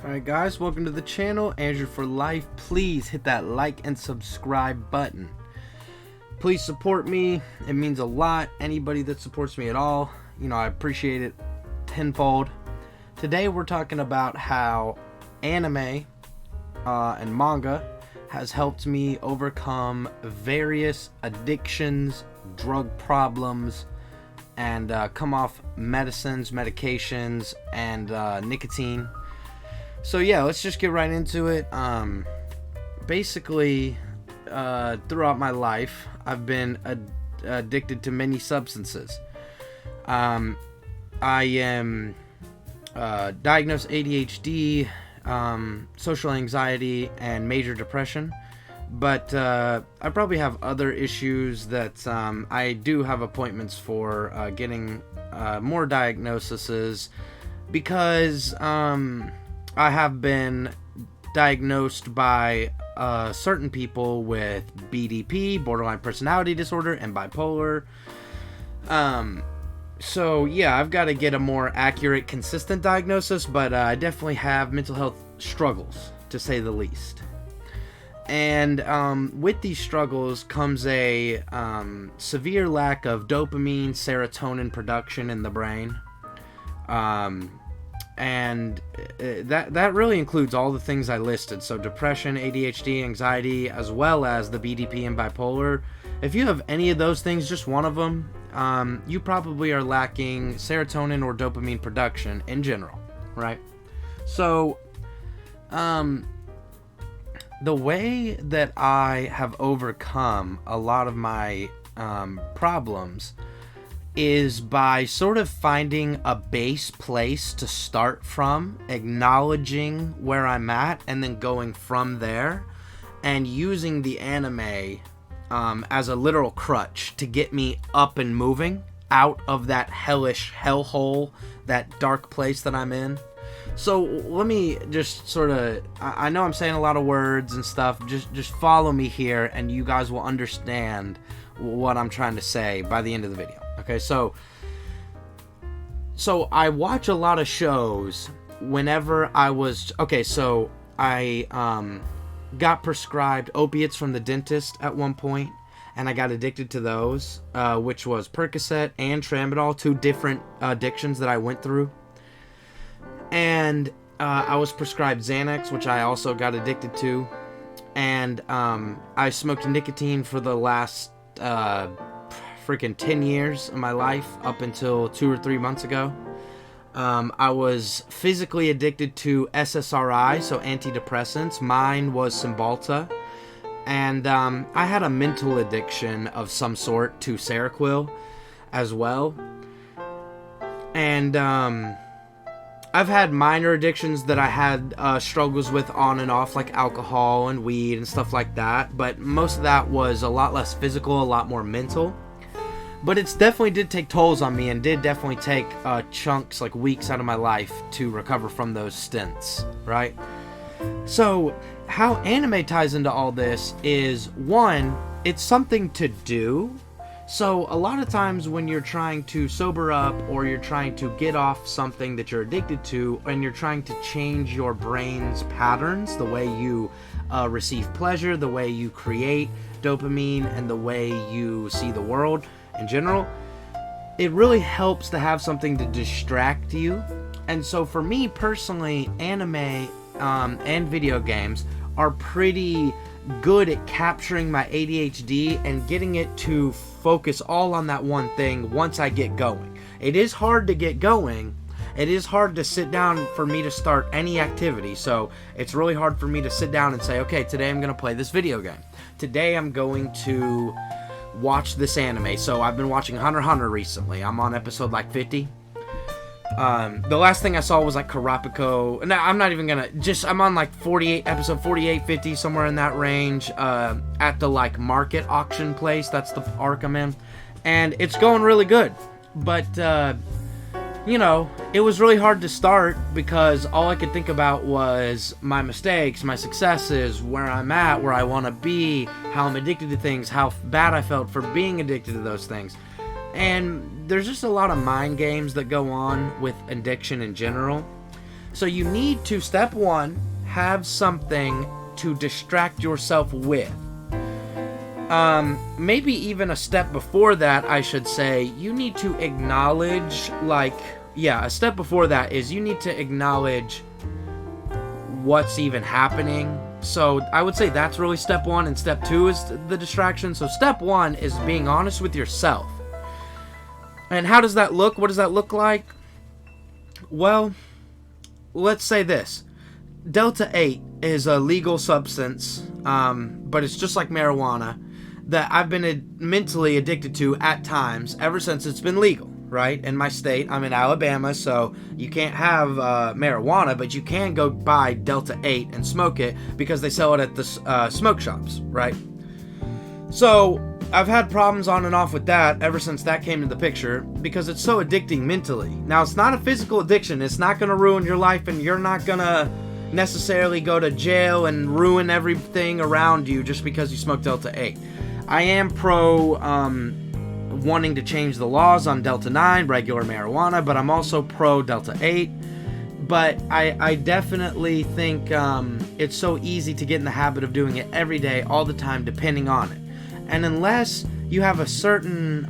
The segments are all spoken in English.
Alright guys, welcome to the channel, Andrew for Life. Please hit that like and subscribe button. Please support me, it means a lot. Anybody that supports me at all, I appreciate it tenfold. Today we're talking about how anime and manga has helped me overcome various addictions, drug problems, and come off medications, and nicotine. So yeah, let's just get right into it. Basically, throughout my life, I've been addicted to many substances. I am diagnosed ADHD, social anxiety, and major depression. But I probably have other issues that I do have appointments for getting more diagnoses, because I have been diagnosed by certain people with BDP, borderline personality disorder, and bipolar. So yeah, I've got to get a more accurate, consistent diagnosis, but I definitely have mental health struggles, to say the least. And with these struggles comes a severe lack of dopamine, serotonin production in the brain. And that really includes all the things I listed. So depression, ADHD, anxiety, as well as the BDP and bipolar. If you have any of those things, just one of them, you probably are lacking serotonin or dopamine production in general, right? So, the way that I have overcome a lot of my problems is by sort of finding a base place to start from, acknowledging where I'm at, and then going from there, and using the anime as a literal crutch to get me up and moving out of that hellish hellhole, that dark place that I'm in. So let me just sort of, I know I'm saying a lot of words and stuff, just follow me here and you guys will understand what I'm trying to say by the end of the video. Okay, so I watch a lot of shows whenever I was, so I got prescribed opiates from the dentist at one point, and I got addicted to those, which was Percocet and Tramadol, two different addictions that I went through. And I was prescribed Xanax, which I also got addicted to. And I smoked nicotine for the last freaking 10 years of my life, up until 2 or 3 months ago. I was physically addicted to SSRI, so antidepressants. Mine was Cymbalta. And I had a mental addiction of some sort to Seroquel as well. And I've had minor addictions that I had struggles with on and off, like alcohol and weed and stuff like that. But most of that was a lot less physical, a lot more mental. But it definitely did take tolls on me, and did definitely take chunks, like weeks out of my life to recover from those stints, right? So how anime ties into all this is, one, it's something to do. So a lot of times when you're trying to sober up, or you're trying to get off something that you're addicted to, and you're trying to change your brain's patterns, the way you receive pleasure, the way you create dopamine, and the way you see the world in general, it really helps to have something to distract you. And so for me personally, anime and video games are pretty good at capturing my ADHD and getting it to focus all on that one thing once I get going. It is hard to get going. It is hard to sit down for me to start any activity. So it's really hard for me to sit down and say, okay, today I'm going to play this video game. Today I'm going to watch this anime. So I've been watching Hunter x Hunter recently. I'm on episode like 50. The last thing I saw was like Kurapiko. No, I'm not even gonna, I'm on like episode 48, 50, somewhere in that range, at the like market auction place. That's the arc I'm in. And it's going really good. But, it was really hard to start, because all I could think about was my mistakes, my successes, where I'm at, where I want to be, how I'm addicted to things, how bad I felt for being addicted to those things. And there's just a lot of mind games that go on with addiction in general. So you need to, step one, have something to distract yourself with. Maybe even a step before that, I should say, you need to acknowledge, a step before that is you need to acknowledge what's even happening. So I would say that's really step one, and step two is the distraction. So step one is being honest with yourself. And how does that look? What does that look like? Well, let's say this. Delta 8 is a legal substance, but it's just like marijuana that I've been mentally addicted to at times ever since it's been legal, right? In my state, I'm in Alabama, so you can't have marijuana, but you can go buy Delta 8 and smoke it because they sell it at the smoke shops, right? So I've had problems on and off with that ever since that came into the picture because it's so addicting mentally. Now, it's not a physical addiction. It's not going to ruin your life, and you're not going to necessarily go to jail and ruin everything around you just because you smoke Delta 8. I am pro wanting to change the laws on Delta 9, regular marijuana, but I'm also pro Delta 8. But I definitely think it's so easy to get in the habit of doing it every day, all the time, depending on it. And unless you have a certain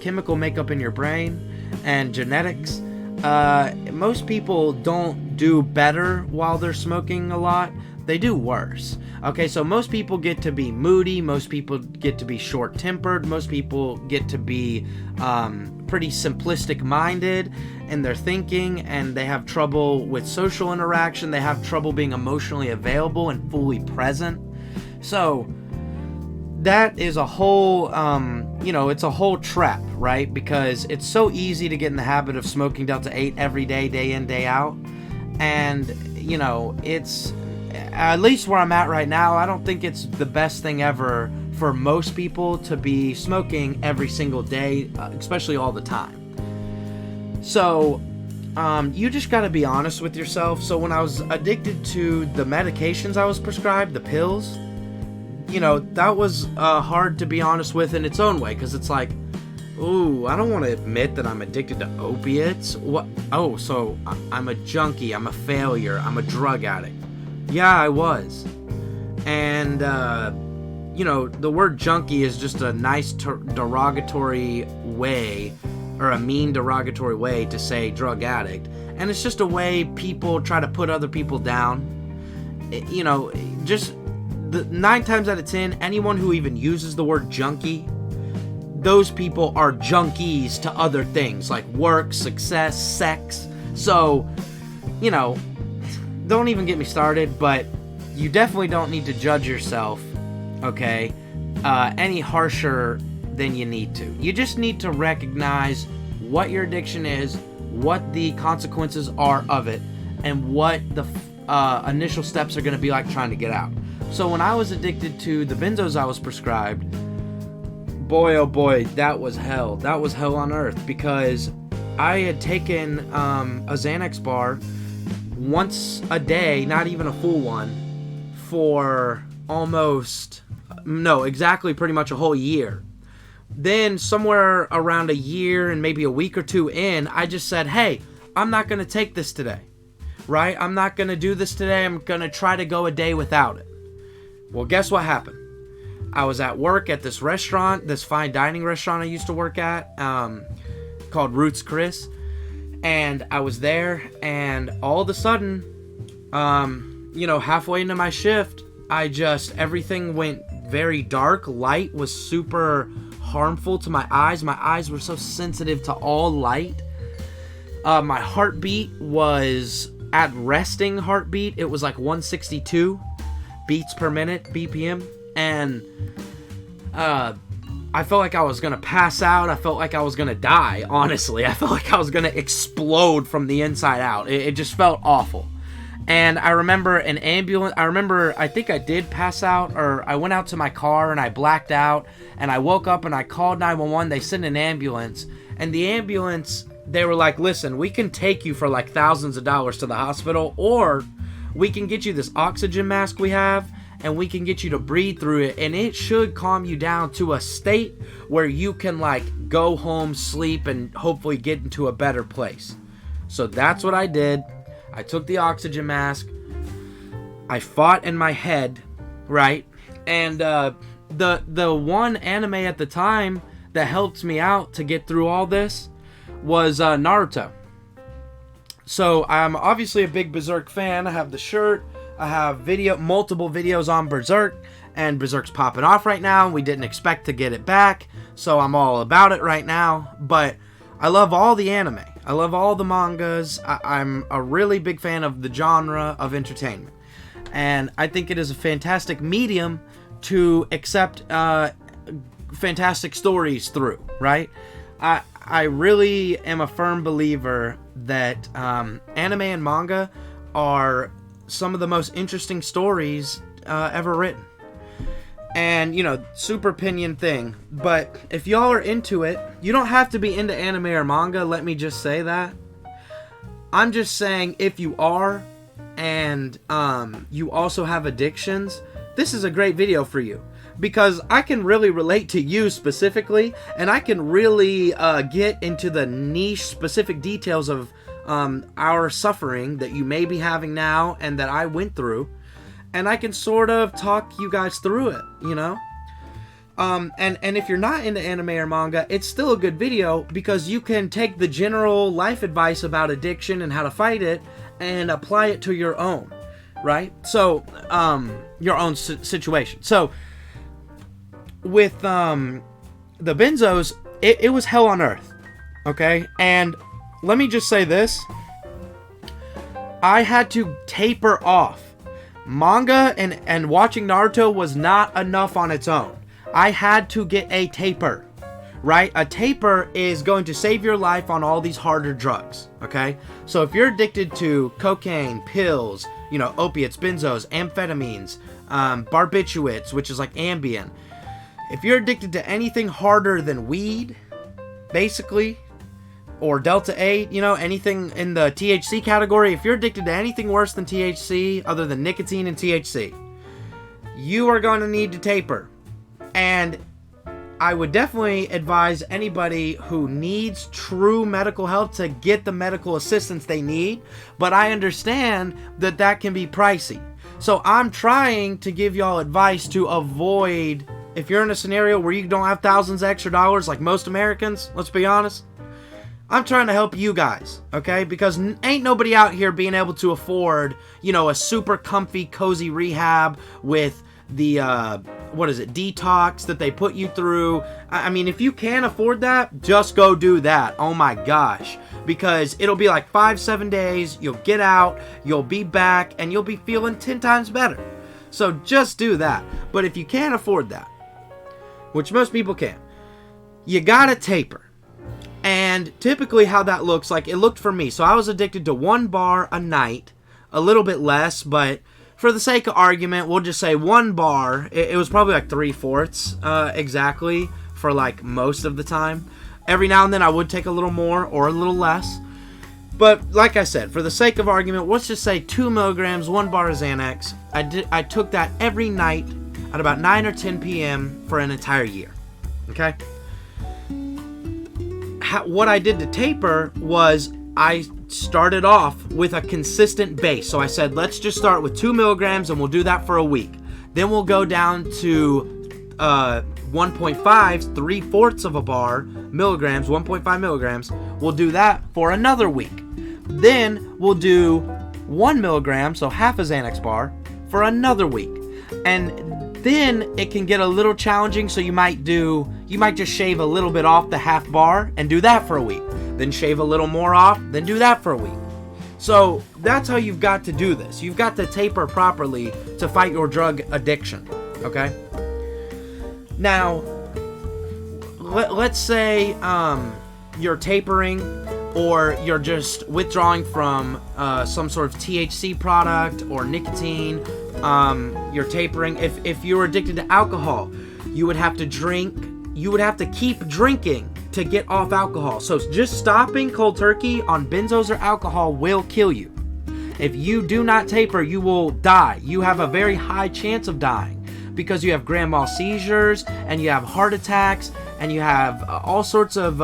chemical makeup in your brain and genetics, most people don't do better while they're smoking a lot. They do worse. Okay, so most people get to be moody, most people get to be short-tempered, most people get to be pretty simplistic-minded in their thinking, and they have trouble with social interaction, they have trouble being emotionally available and fully present. So that is a whole, it's a whole trap, right? Because it's so easy to get in the habit of smoking Delta 8 every day, day in, day out. And, it's, at least where I'm at right now, I don't think it's the best thing ever for most people to be smoking every single day, especially all the time. So, you just gotta be honest with yourself. So when I was addicted to the medications I was prescribed, the pills, that was hard to be honest with in its own way, because it's like, ooh, I don't want to admit that I'm addicted to opiates. What? Oh, so I'm a junkie, I'm a failure, I'm a drug addict. Yeah, I was. And, the word junkie is just a nice derogatory way, or a mean derogatory way to say drug addict. And it's just a way people try to put other people down. Just 9 times out of 10, anyone who even uses the word junkie, those people are junkies to other things like work, success, sex. So, don't even get me started, but you definitely don't need to judge yourself, okay, any harsher than you need to. You just need to recognize what your addiction is, what the consequences are of it, and what the initial steps are going to be like trying to get out. So when I was addicted to the benzos I was prescribed, boy, oh boy, that was hell. That was hell on earth, because I had taken a Xanax bar once a day, not even a full one, for exactly pretty much a whole year. Then somewhere around a year and maybe a week or two in, I just said, hey, I'm not going to take this today, right? I'm not going to do this today. I'm going to try to go a day without it. Well, guess what happened? I was at work at this restaurant, this fine dining restaurant I used to work at, called Roots Chris. And I was there, and all of a sudden, halfway into my shift, everything went very dark. Light was super harmful to my eyes. My eyes were so sensitive to all light. My heartbeat was at resting heartbeat. It was like 162 beats per minute, BPM. And, I felt like I was going to pass out. I felt like I was going to die, honestly. I felt like I was going to explode from the inside out. It just felt awful. And I remember an ambulance. I think I did pass out, or I went out to my car and I blacked out. And I woke up and I called 911. They sent an ambulance. And the ambulance, they were like, listen, we can take you for like thousands of dollars to the hospital, or we can get you this oxygen mask we have, and we can get you to breathe through it, and it should calm you down to a state where you can go home, sleep, and hopefully get into a better place. So that's what I did. I took the oxygen mask. I fought in my head, right? And the one anime at the time that helped me out to get through all this was Naruto. So I'm obviously a big Berserk fan. I have the shirt. I have multiple videos on Berserk, and Berserk's popping off right now. We didn't expect to get it back, so I'm all about it right now. But I love all the anime. I love all the mangas. I'm a really big fan of the genre of entertainment, and I think it is a fantastic medium to accept fantastic stories through, right? I really am a firm believer that anime and manga are some of the most interesting stories ever written. And, you know, super opinion thing, but if y'all are into it, you don't have to be into anime or manga, let me just say that. I'm just saying, if you are, and you also have addictions, this is a great video for you. Because I can really relate to you specifically, and I can really get into the niche specific details of our suffering that you may be having now and that I went through, and I can sort of talk you guys through it, you know? And if you're not into anime or manga, it's still a good video because you can take the general life advice about addiction and how to fight it and apply it to your own, right? So, your own situation. So, with the benzos, it was hell on earth, okay? And let me just say this. I had to taper off. Manga and watching Naruto was not enough on its own. I had to get a taper, right? A taper is going to save your life on all these harder drugs, okay? So if you're addicted to cocaine, pills, you know, opiates, benzos, amphetamines, barbiturates, which is like Ambien. If you're addicted to anything harder than weed, basically, or Delta 8, you know, anything in the THC category, if you're addicted to anything worse than THC, other than nicotine and THC, you are going to need to taper. And I would definitely advise anybody who needs true medical help to get the medical assistance they need, but I understand that that can be pricey. So I'm trying to give y'all advice to avoid, if you're in a scenario where you don't have thousands of extra dollars like most Americans, let's be honest, I'm trying to help you guys, okay? Because ain't nobody out here being able to afford, you know, a super comfy, cozy rehab with the, detox that they put you through. I mean, if you can't afford that, just go do that. Oh my gosh. Because it'll be like 5-7 days, you'll get out, you'll be back, and you'll be feeling 10 times better. So just do that. But if you can't afford that, which most people can, you gotta taper. And typically how that looks, like it looked for me. So I was addicted to 1 bar a night, a little bit less, but for the sake of argument, we'll just say 1 bar. It was probably like 3/4 exactly for like most of the time. Every now and then I would take a little more or a little less. But like I said, for the sake of argument, let's just say 2 milligrams, 1 bar of Xanax. I took that every night at about 9 or 10 p.m. for an entire year. Okay? What I did to taper was I started off with a consistent base. So I said, let's just start with 2 milligrams and we'll do that for a week. Then we'll go down to 1.5, 3/4 of a bar, milligrams, 1.5 milligrams. We'll do that for another week. Then we'll do 1 milligram, so half a Xanax bar, for another week. And then it can get a little challenging, so you might just shave a little bit off the half bar and do that for a week. Then shave a little more off, then do that for a week. So that's how you've got to do this. You've got to taper properly to fight your drug addiction, okay? Now, let's say you're tapering or you're just withdrawing from some sort of THC product or nicotine. You're tapering. If you're addicted to alcohol, you would have to drink. You would have to keep drinking to get off alcohol. So just stopping cold turkey on benzos or alcohol will kill you. If you do not taper, you will die. You have a very high chance of dying because you have grand mal seizures and you have heart attacks and you have all sorts of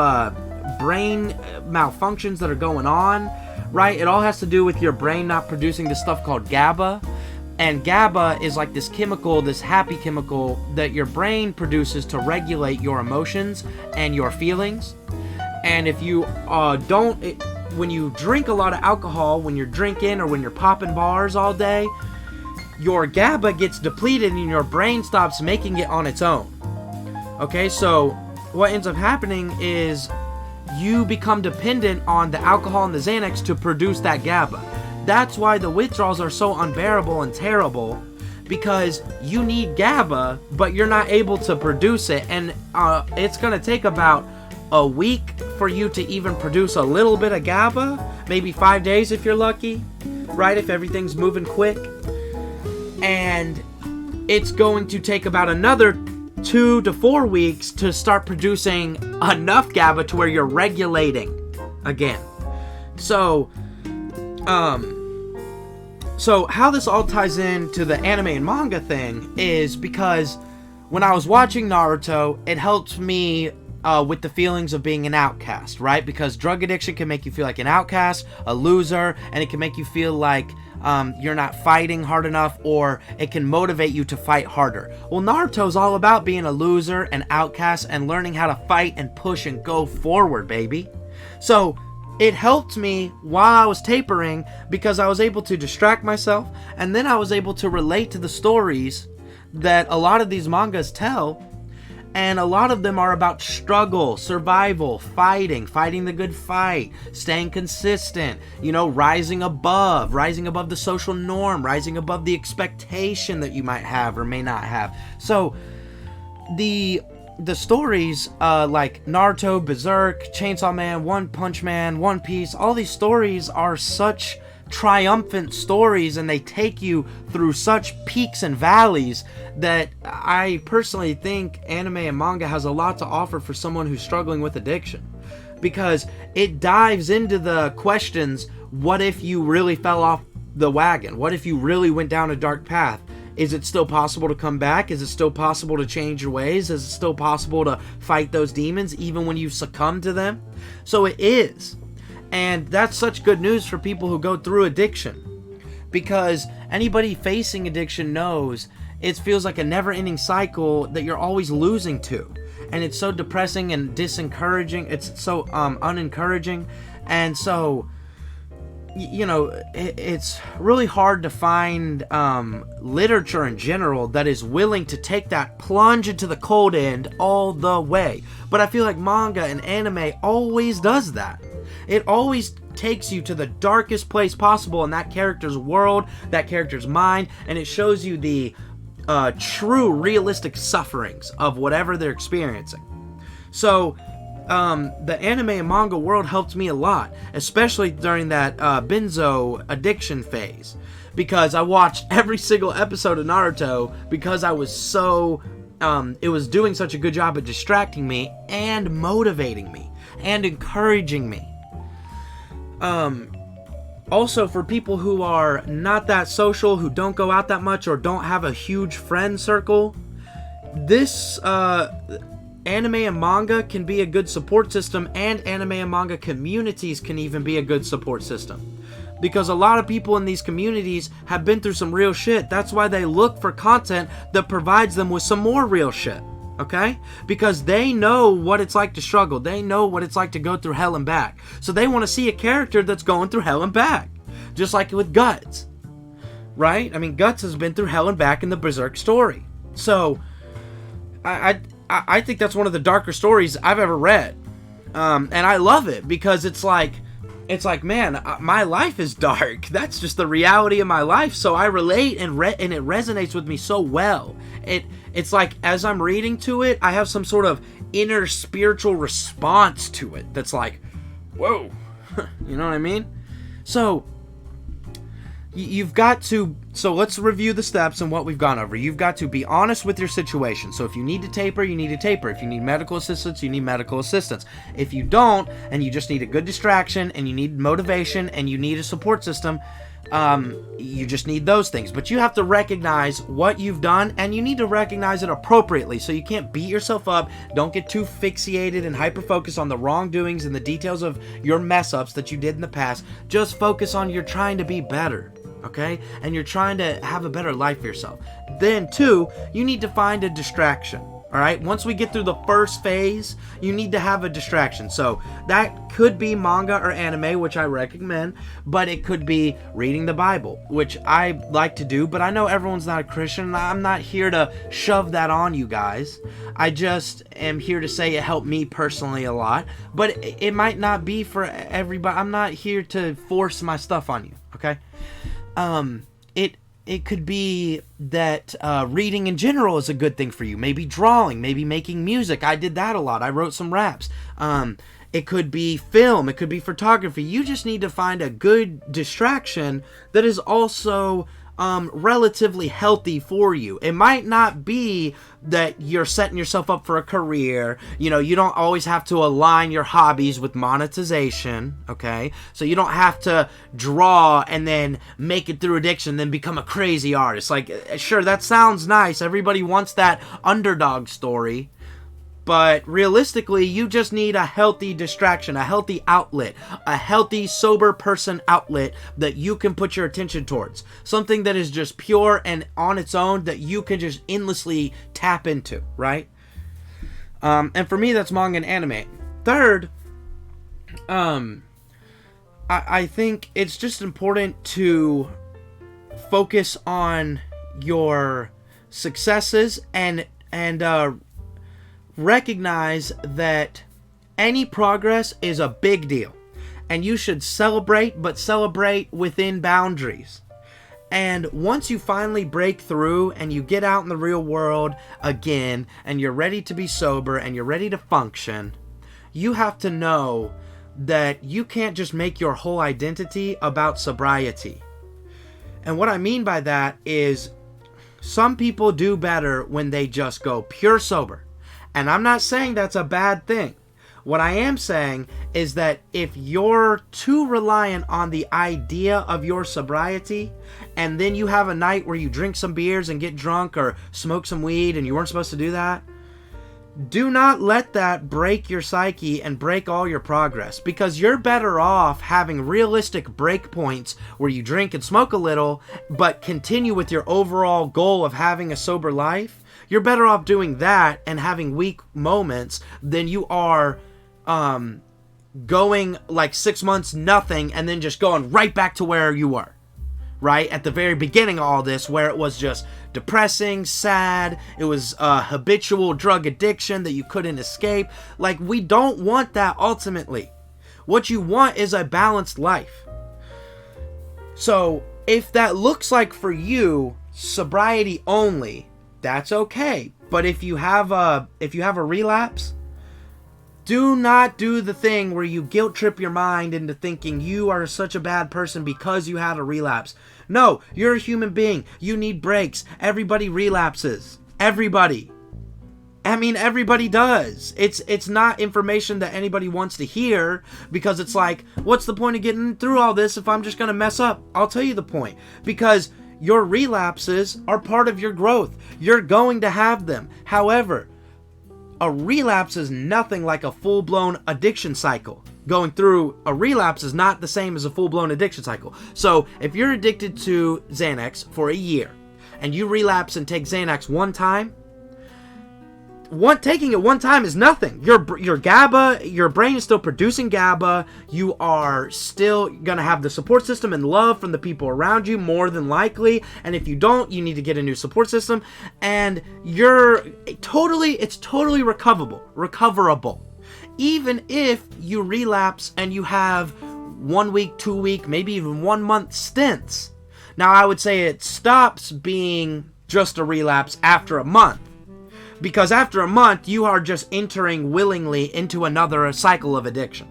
brain malfunctions that are going on, right? It all has to do with your brain not producing this stuff called GABA. And GABA is like this chemical, this happy chemical that your brain produces to regulate your emotions and your feelings. And if you when you drink a lot of alcohol, when you're drinking or when you're popping bars all day, your GABA gets depleted and your brain stops making it on its own. Okay, so what ends up happening is you become dependent on the alcohol and the Xanax to produce that GABA. That's why the withdrawals are so unbearable and terrible, because you need GABA, but you're not able to produce it. And it's going to take about a week for you to even produce a little bit of GABA, maybe 5 days if you're lucky, right? If everything's moving quick. And it's going to take about another 2 to 4 weeks to start producing enough GABA to where you're regulating again. So how this all ties into the anime and manga thing is because when I was watching Naruto, it helped me with the feelings of being an outcast, right? Because drug addiction can make you feel like an outcast, a loser, and it can make you feel like you're not fighting hard enough, or it can motivate you to fight harder. Well, Naruto's all about being a loser, an outcast, and learning how to fight and push and go forward, baby. So it helped me while I was tapering because I was able to distract myself, and then I was able to relate to the stories that a lot of these mangas tell, and a lot of them are about struggle, survival, fighting the good fight, staying consistent, rising above the social norm, rising above the expectation that you might have or may not have. So the stories like Naruto, Berserk, Chainsaw Man, One Punch Man, One Piece, all these stories are such triumphant stories, and they take you through such peaks and valleys that I personally think anime and manga has a lot to offer for someone who's struggling with addiction, because it dives into the questions: what if you really fell off the wagon? What if you really went down a dark path? Is it still possible to come back? Is it still possible to change your ways? Is it still possible to fight those demons even when you've succumbed to them? So it is. And that's such good news for people who go through addiction, because anybody facing addiction knows it feels like a never-ending cycle that you're always losing to, and it's so depressing and disencouraging. It's so unencouraging, and so it's really hard to find literature in general that is willing to take that plunge into the cold end all the way. But I feel like manga and anime always does that. It always takes you to the darkest place possible in that character's world, that character's mind, and it shows you the true, realistic sufferings of whatever they're experiencing. So the anime and manga world helped me a lot, especially during that benzo addiction phase, because I watched every single episode of Naruto because I was so it was doing such a good job at distracting me and motivating me and encouraging me. Also, for people who are not that social, who don't go out that much, or don't have a huge friend circle, this anime and manga can be a good support system, and anime and manga communities can even be a good support system. Because a lot of people in these communities have been through some real shit. That's why they look for content that provides them with some more real shit. Okay? Because they know what it's like to struggle. They know what it's like to go through hell and back. So they want to see a character that's going through hell and back. Just like with Guts. Right? I mean, Guts has been through hell and back in the Berserk story. So, I think that's one of the darker stories I've ever read. And I love it because it's like, man, my life is dark. That's just the reality of my life. So I relate, and it resonates with me so well. It's like, as I'm reading to it, I have some sort of inner spiritual response to it that's like, whoa. You know what I mean? So you've got to, so let's review the steps and what we've gone over. You've got to be honest with your situation. So if you need to taper, you need to taper. If you need medical assistance, you need medical assistance. If you don't, and you just need a good distraction, and you need motivation, and you need a support system, You just need those things, but you have to recognize what you've done, and you need to recognize it appropriately. So you can't beat yourself up. Don't get too fixated and hyper-focused on the wrongdoings and the details of your mess-ups that you did in the past. Just focus on you're trying to be better, okay? And you're trying to have a better life for yourself. Then, two, you need to find a distraction. All right, once we get through the first phase, you need to have a distraction. So that could be manga or anime, which I recommend, but it could be reading the Bible, which I like to do, but I know everyone's not a Christian, and I'm not here to shove that on you guys. I just am here to say it helped me personally a lot, but it might not be for everybody. I'm not here to force my stuff on you, okay? It could be that reading in general is a good thing for you. Maybe drawing, maybe making music. I did that a lot. I wrote some raps. It could be film. It could be photography. You just need to find a good distraction that is also relatively healthy for you. It might not be that you're setting yourself up for a career. You know, you don't always have to align your hobbies with monetization, okay? So you don't have to draw and then make it through addiction, then become a crazy artist. Like, sure, that sounds nice. Everybody wants that underdog story. But realistically, you just need a healthy distraction, a healthy outlet, a healthy, sober person outlet that you can put your attention towards. Something that is just pure and on its own that you can just endlessly tap into, right? And for me, that's manga and anime. Third, I think it's just important to focus on your successes and recognize that any progress is a big deal, and you should celebrate, but celebrate within boundaries. And once you finally break through and you get out in the real world again, and you're ready to be sober and you're ready to function, you have to know that you can't just make your whole identity about sobriety. And what I mean by that is some people do better when they just go pure sober. And I'm not saying that's a bad thing. What I am saying is that if you're too reliant on the idea of your sobriety, and then you have a night where you drink some beers and get drunk or smoke some weed and you weren't supposed to do that, do not let that break your psyche and break all your progress, because you're better off having realistic break points where you drink and smoke a little, but continue with your overall goal of having a sober life. You're better off doing that and having weak moments than you are going like 6 months nothing and then just going right back to where you were, right? At the very beginning of all this, where it was just depressing, sad, it was habitual drug addiction that you couldn't escape. Like, we don't want that ultimately. What you want is a balanced life. So if that looks like for you sobriety only, that's okay. But if you have a relapse, do not do the thing where you guilt trip your mind into thinking you are such a bad person because you had a relapse. No, you're a human being. You need breaks. Everybody relapses. Everybody. I mean, everybody does. It's not information that anybody wants to hear, because it's like, what's the point of getting through all this if I'm just going to mess up? I'll tell you the point. Because your relapses are part of your growth. You're going to have them. However, a relapse is nothing like a full-blown addiction cycle. Going through a relapse is not the same as a full-blown addiction cycle. So if you're addicted to Xanax for a year and you relapse and take Xanax one time, taking it one time is nothing. Your GABA, your brain is still producing GABA. You are still gonna have the support system and love from the people around you, more than likely. And if you don't, you need to get a new support system. And it's totally recoverable. Even if you relapse and you have 1 week, 2 week, maybe even 1 month stints. Now, I would say it stops being just a relapse after a month. Because after a month, you are just entering willingly into another cycle of addiction.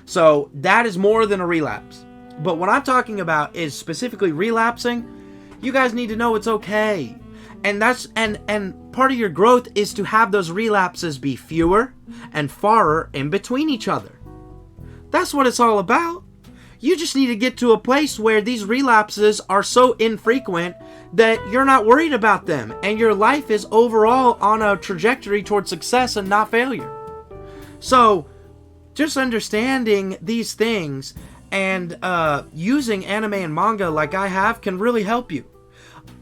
So that is more than a relapse. But what I'm talking about is specifically relapsing. You guys need to know it's okay. And that's and part of your growth is to have those relapses be fewer and farer in between each other. That's what it's all about. You just need to get to a place where these relapses are so infrequent that you're not worried about them, and your life is overall on a trajectory towards success and not failure. So, just understanding these things and using anime and manga like I have can really help you.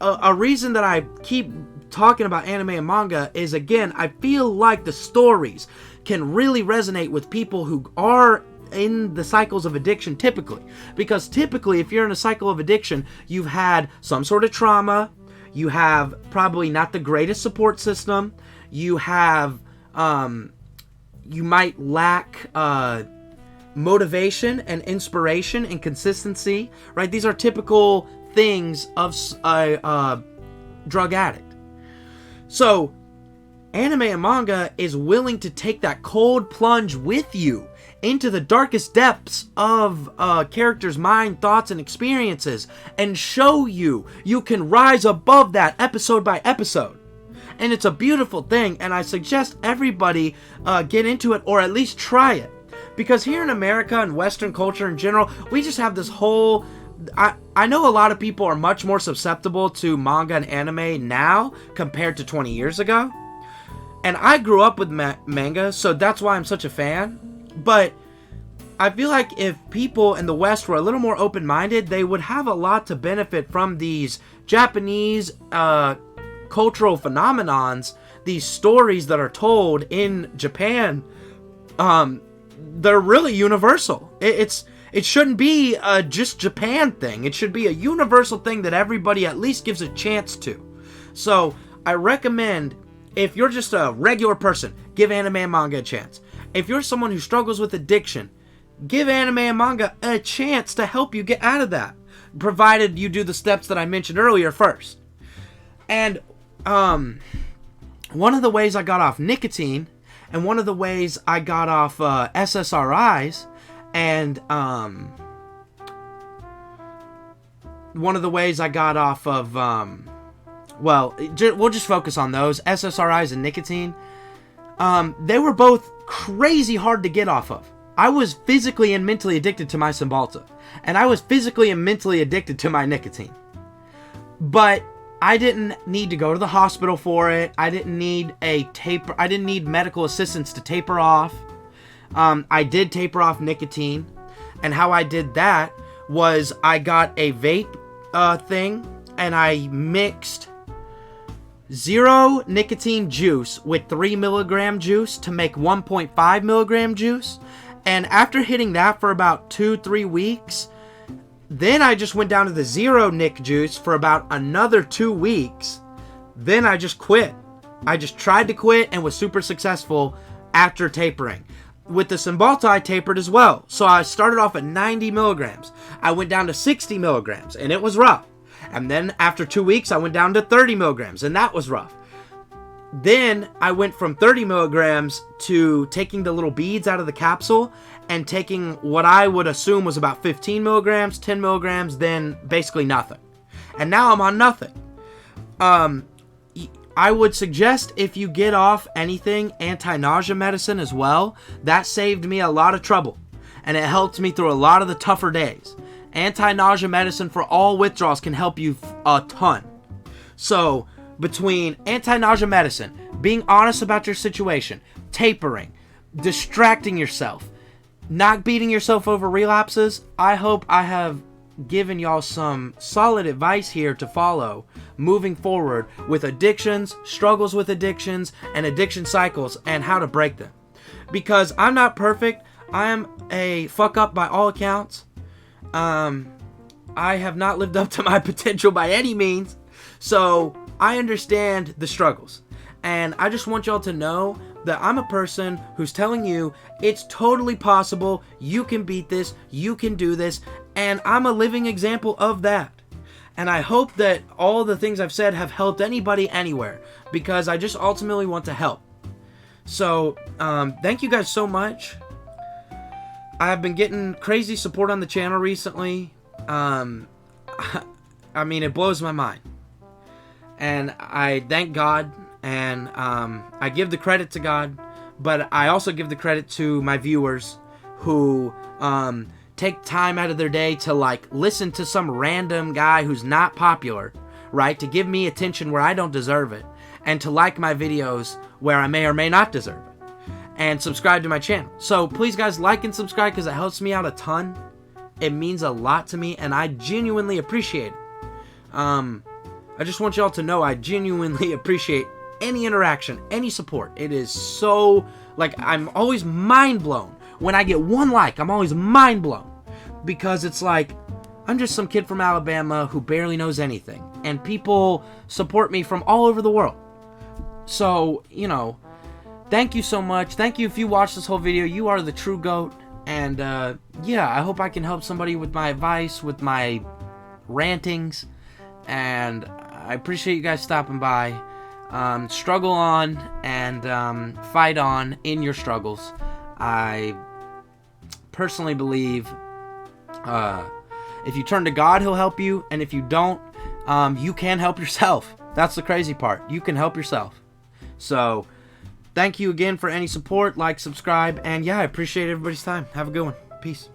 A reason that I keep talking about anime and manga is, again, I feel like the stories can really resonate with people who are in the cycles of addiction typically. Because typically, if you're in a cycle of addiction, you've had some sort of trauma, you have probably not the greatest support system, you have, you might lack motivation and inspiration and consistency, right? These are typical things of a drug addict. So, anime and manga is willing to take that cold plunge with you into the darkest depths of a character's mind, thoughts, and experiences, and show you can rise above that episode by episode. And it's a beautiful thing, and I suggest everybody get into it, or at least try it. Because here in America and Western culture in general, we just have this whole... I know a lot of people are much more susceptible to manga and anime now compared to 20 years ago. And I grew up with manga, so that's why I'm such a fan. But I feel like if people in the West were a little more open-minded, they would have a lot to benefit from these Japanese cultural phenomenons, these stories that are told in Japan. They're really universal. It shouldn't be a just Japan thing. It should be a universal thing that everybody at least gives a chance to. So I recommend, if you're just a regular person, give anime and manga a chance. If you're someone who struggles with addiction, give anime and manga a chance to help you get out of that, provided you do the steps that I mentioned earlier first. And one of the ways I got off nicotine, and one of the ways I got off SSRIs, and one of the ways I got off of, we'll just focus on those, SSRIs and nicotine. They were both crazy hard to get off of. I was physically and mentally addicted to my Cymbalta, and I was physically and mentally addicted to my nicotine. But I didn't need to go to the hospital for it. I didn't need I didn't need medical assistance to taper off. I did taper off nicotine, and how I did that was I got a vape thing, and I mixed 0 nicotine juice with 3 milligram juice to make 1.5 milligram juice. And after hitting that for about 2-3 weeks, then I just went down to the 0 nic juice for about another 2 weeks. Then I just quit. I just tried to quit and was super successful after tapering. With the Cymbalta, I tapered as well. So I started off at 90 milligrams. I went down to 60 milligrams, and it was rough. And then after 2 weeks, I went down to 30 milligrams, and that was rough. Then I went from 30 milligrams to taking the little beads out of the capsule and taking what I would assume was about 15 milligrams, 10 milligrams, then basically nothing. And now I'm on nothing. I would suggest, if you get off anything, anti-nausea medicine as well. That saved me a lot of trouble, and it helped me through a lot of the tougher days. Anti-nausea medicine for all withdrawals can help you a ton. So, between anti-nausea medicine, being honest about your situation, tapering, distracting yourself, not beating yourself over relapses, I hope I have given y'all some solid advice here to follow moving forward with addictions, struggles with addictions, and addiction cycles, and how to break them. Because I'm not perfect. I am a fuck up by all accounts. I have not lived up to my potential by any means. So I understand the struggles. And I just want y'all to know that I'm a person who's telling you it's totally possible. You can beat this. You can do this. And I'm a living example of that. And I hope that all the things I've said have helped anybody anywhere, because I just ultimately want to help. So, thank you guys so much. I've been getting crazy support on the channel recently. I mean, it blows my mind. And I thank God, and I give the credit to God, but I also give the credit to my viewers who take time out of their day to like listen to some random guy who's not popular, right? To give me attention where I don't deserve it, and to like my videos where I may or may not deserve it, and subscribe to my channel. So please guys, like and subscribe because it helps me out a ton. It means a lot to me and I genuinely appreciate it. I just want y'all to know I genuinely appreciate any interaction, any support. It is so, like, I'm always mind blown. When I get one like, I'm always mind blown. Because it's like, I'm just some kid from Alabama who barely knows anything. And people support me from all over the world. So, you know, thank you so much. Thank you if you watched this whole video. You are the true GOAT. And, yeah, I hope I can help somebody with my advice, with my rantings. And I appreciate you guys stopping by. Struggle on and fight on in your struggles. I personally believe if you turn to God, He'll help you. And if you don't, you can help yourself. That's the crazy part. You can help yourself. So, thank you again for any support. Like, subscribe. And yeah, I appreciate everybody's time. Have a good one. Peace.